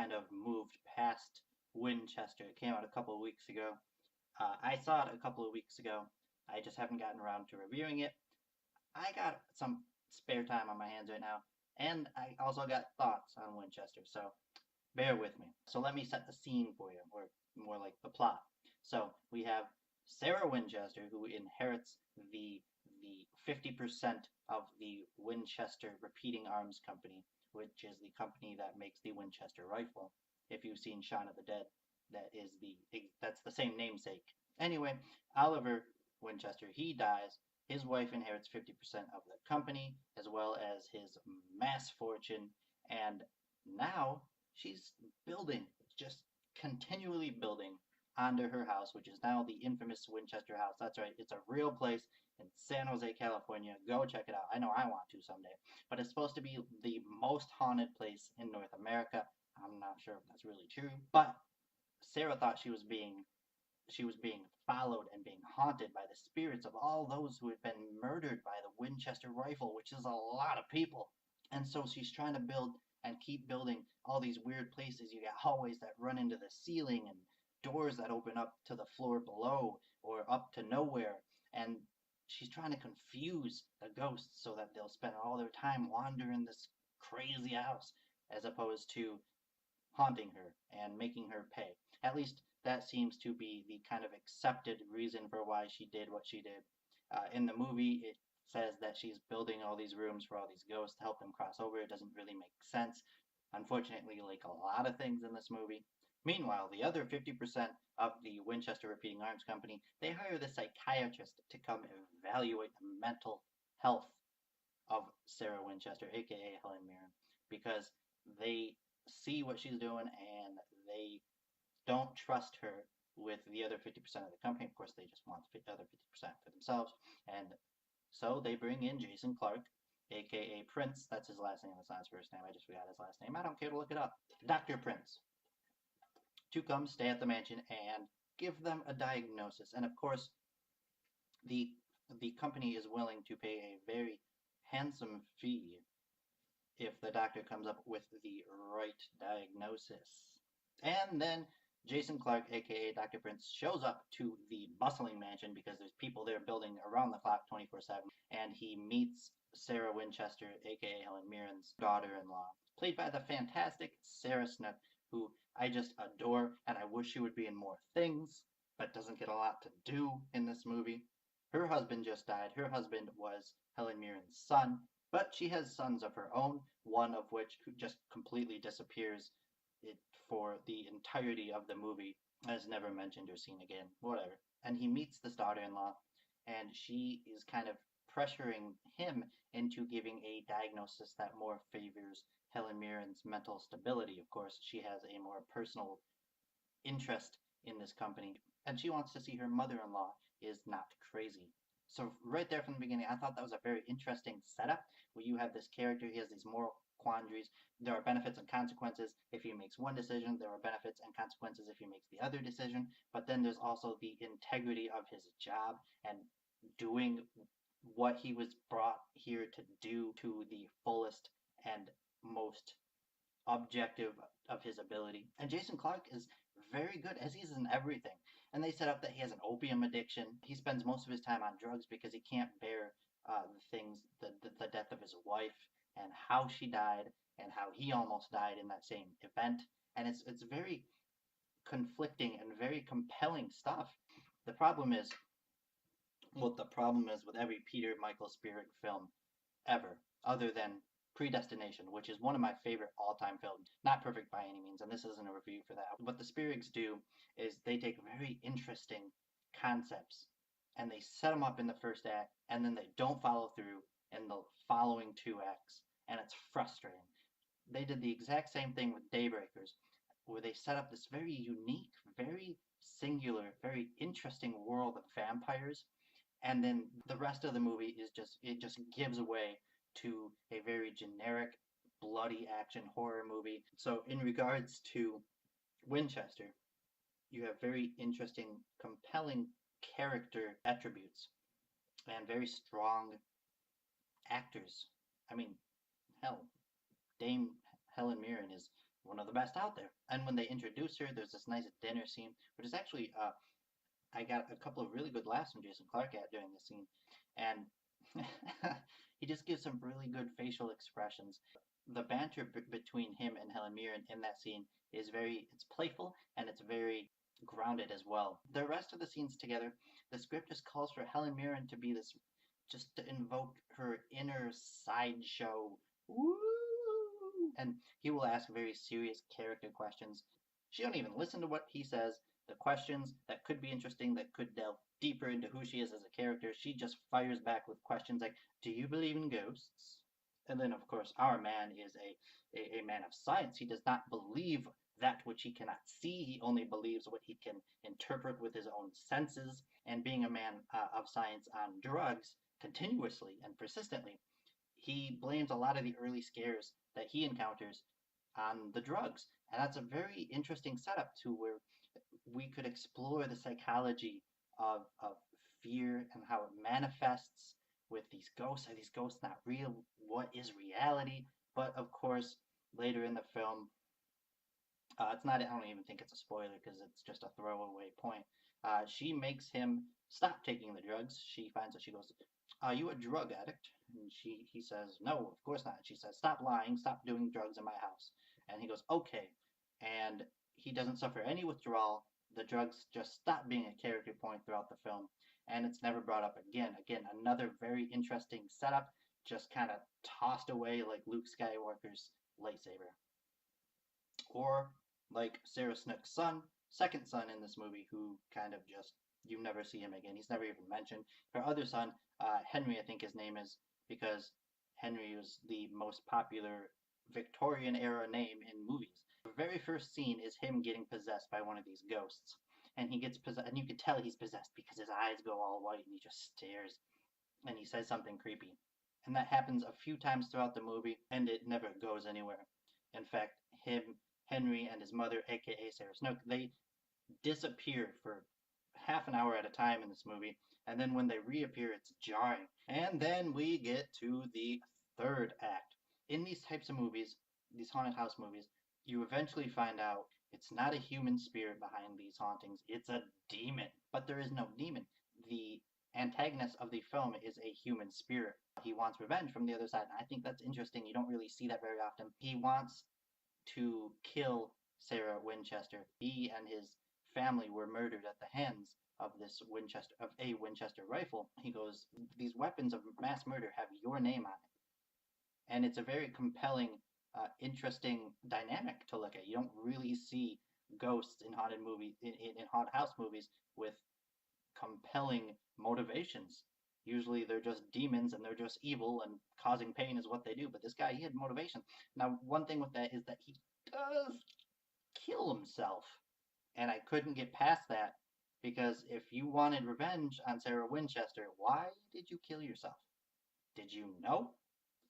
kind of moved past Winchester. It came out a couple of weeks ago. I saw it a couple of weeks ago. I just haven't gotten around to reviewing it. I got some spare time on my hands right now, and I also got thoughts on Winchester, so bear with me. So let me set the scene for you, or more like the plot. So we have Sarah Winchester, who inherits the 50% of the Winchester Repeating Arms Company, which is the company that makes the Winchester rifle. If you've seen Shaun of the Dead, that's the same namesake. Anyway, Oliver Winchester, he dies. His wife inherits 50% of the company, as well as his mass fortune, and now she's building, just continually building onto her house, which is now the infamous Winchester house. That's right, it's a real place in San Jose, California. Go check it out. I know I want to someday. But it's supposed to be the most haunted place in North America. I'm not sure if that's really true, but Sarah thought she was being followed and being haunted by the spirits of all those who had been murdered by the Winchester rifle, which is a lot of people. And so she's trying to build and keep building all these weird places. You got hallways that run into the ceiling and doors that open up to the floor below or up to nowhere. And she's trying to confuse the ghosts so that they'll spend all their time wandering this crazy house as opposed to haunting her and making her pay. At least that seems to be the kind of accepted reason for why she did what she did. In the movie, it says that she's building all these rooms for all these ghosts to help them cross over. It doesn't really make sense, unfortunately, like a lot of things in this movie. Meanwhile, the other 50% of the Winchester Repeating Arms Company, they hire the psychiatrist to come evaluate the mental health of Sarah Winchester, aka Helen Mirren, because they see what she's doing and they don't trust her with the other 50% of the company. Of course, they just want the other 50% for themselves. And so they bring in Jason Clarke, aka Prince. That's his last name. That's not his first name. I just forgot his last name. I don't care to look it up. Dr. Prince, to come stay at the mansion and give them a diagnosis. And of course, the the company is willing to pay a very handsome fee if the doctor comes up with the right diagnosis. And then Jason Clarke, aka Dr. Prince, shows up to the bustling mansion because there's people there building around the clock 24/7, and he meets Sarah Winchester, aka Helen Mirren's daughter-in-law, played by the fantastic Sarah Snook, who I just adore, and I wish she would be in more things, but doesn't get a lot to do in this movie. Her husband just died. Her husband was Helen Mirren's son, but she has sons of her own, one of which just completely disappears for the entirety of the movie, is never mentioned or seen again, whatever. And he meets this daughter-in-law, and she is kind of pressuring him into giving a diagnosis that more favors Helen Mirren's mental stability. Of course, she has a more personal interest in this company, and she wants to see her mother-in-law is not crazy. So right there from the beginning, I thought that was a very interesting setup where you have this character, he has these moral quandaries. There are benefits and consequences if he makes one decision. There are benefits and consequences if he makes the other decision. But then there's also the integrity of his job and doing what he was brought here to do to the fullest and most objective of his ability. And Jason Clarke is very good, as he's in everything. And they set up that he has an opium addiction. He spends most of his time on drugs because he can't bear the death of his wife and how she died and how he almost died in that same event. And it's very conflicting and very compelling stuff. The problem is, well, the problem is with every Peter Michael Spirig film ever, other than Predestination, which is one of my favorite all-time films. Not perfect by any means, and this isn't a review for that. What the Spirigs do is they take very interesting concepts and they set them up in the first act, and then they don't follow through in the following two acts, and it's frustrating. They did the exact same thing with Daybreakers, where they set up this very unique, very singular, very interesting world of vampires, and then the rest of the movie is just gives away to a very generic bloody action horror movie. So in regards to Winchester, you have very interesting, compelling character attributes and very strong actors. I mean, hell, Dame Helen Mirren is one one of the best out there. And when they introduce her, there's this nice dinner scene, which is actually I got a couple of really good laughs from Jason Clarke at during this scene, and he just gives some really good facial expressions. The banter between him and Helen Mirren in that scene is it's playful and it's very grounded as well. The rest of the scenes together, the script just calls for Helen Mirren to be this, just to invoke her inner sideshow. Woo! And he will ask very serious character questions. She don't even listen to what he says. The questions that could be interesting, that could delve deeper into who she is as a character, she just fires back with questions like, do you believe in ghosts? And then, of course, our man is a man of science. He does not believe that which he cannot see. He only believes what he can interpret with his own senses. And being a man of science on drugs continuously and persistently, he blames a lot of the early scares that he encounters on the drugs. And that's a very interesting setup to where we could explore the psychology of fear and how it manifests with these ghosts. Are these ghosts not real? What is reality? But of course, later in the film, it's not, I don't even think it's a spoiler because it's just a throwaway point. She makes him stop taking the drugs. She finds out, she goes, are you a drug addict? And he says, no, of course not. And she says, stop lying, stop doing drugs in my house. And he goes, okay. And he doesn't suffer any withdrawal. The drugs just stop being a character point throughout the film, and it's never brought up again. Again, another very interesting setup, just kind of tossed away like Luke Skywalker's lightsaber. Or like Sarah Snook's second son in this movie, who kind of just, you never see him again. He's never even mentioned. Her other son, Henry, I think his name is, because Henry was the most popular Victorian era name in movies. The very first scene is him getting possessed by one of these ghosts. And he gets possessed, and you can tell he's possessed because his eyes go all white and he just stares and he says something creepy. And that happens a few times throughout the movie, and it never goes anywhere. In fact, Henry, and his mother, aka Sarah Snook, they disappear for half an hour at a time in this movie, and then when they reappear, it's jarring. And then we get to the third act. In these types of movies, these haunted house movies, you eventually find out it's not a human spirit behind these hauntings, it's a demon. But there is no demon. The antagonist of the film is a human spirit. He wants revenge from the other side, and I think that's interesting. You don't really see that very often. He wants to kill Sarah Winchester. He and his family were murdered at the hands of a Winchester rifle. He goes, these weapons of mass murder have your name on it. And it's a very compelling, interesting dynamic to look at. You don't really see ghosts in haunted movies, in haunted house movies, with compelling motivations. Usually they're just demons and they're just evil, and causing pain is what they do. But this guy, he had motivation. Now, one thing with that is that he does kill himself. And I couldn't get past that, because if you wanted revenge on Sarah Winchester, why did you kill yourself? Did you know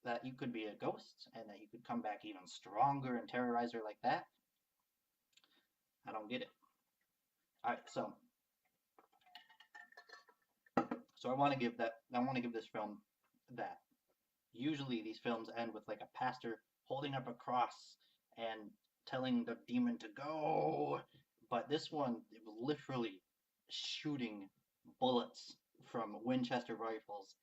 that you could be a ghost and that you could come back even stronger and terrorize her like that? I don't get it. Alright, so I want to give this film that. Usually these films end with like a pastor holding up a cross and telling the demon to go, but this one, it was literally shooting bullets from Winchester rifles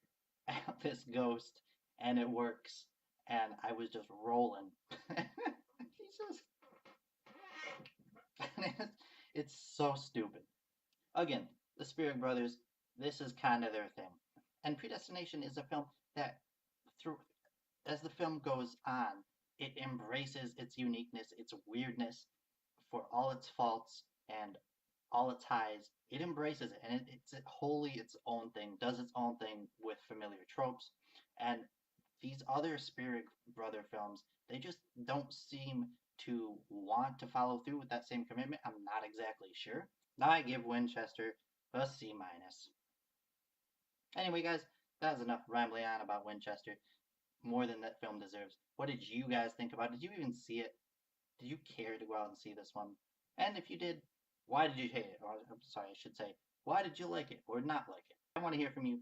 at this ghost, and it works, and I was just rolling. He's just it's so stupid. Again, the Spirit Brothers, this is kind of their thing. And Predestination is a film that, as the film goes on, it embraces its uniqueness, its weirdness, for all its faults and all its highs. It embraces it, and it's wholly its own thing, does its own thing with familiar tropes. And these other Spirit Brother films, they just don't seem to want to follow through with that same commitment. I'm not exactly sure. I give Winchester a C-. Anyway, guys, that's enough rambling on about Winchester. More than that film deserves. What did you guys think about it? Did you even see it? Did you care to go out and see this one? And if you did, why did you hate it? Or, I'm sorry, I should say, why did you like it or not like it? I want to hear from you.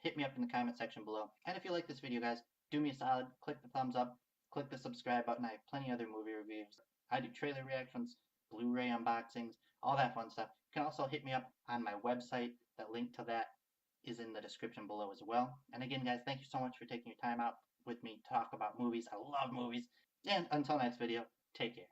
Hit me up in the comment section below. And if you like this video, guys, do me a solid, click the thumbs up, click the subscribe button. I have plenty of other movie reviews I do trailer reactions, Blu-ray unboxings, all that fun stuff. You can also hit me up on my website. That link to that is in the description below as well. And again, guys, thank you so much for taking your time out with me to talk about movies. I love movies. And until next video, take care.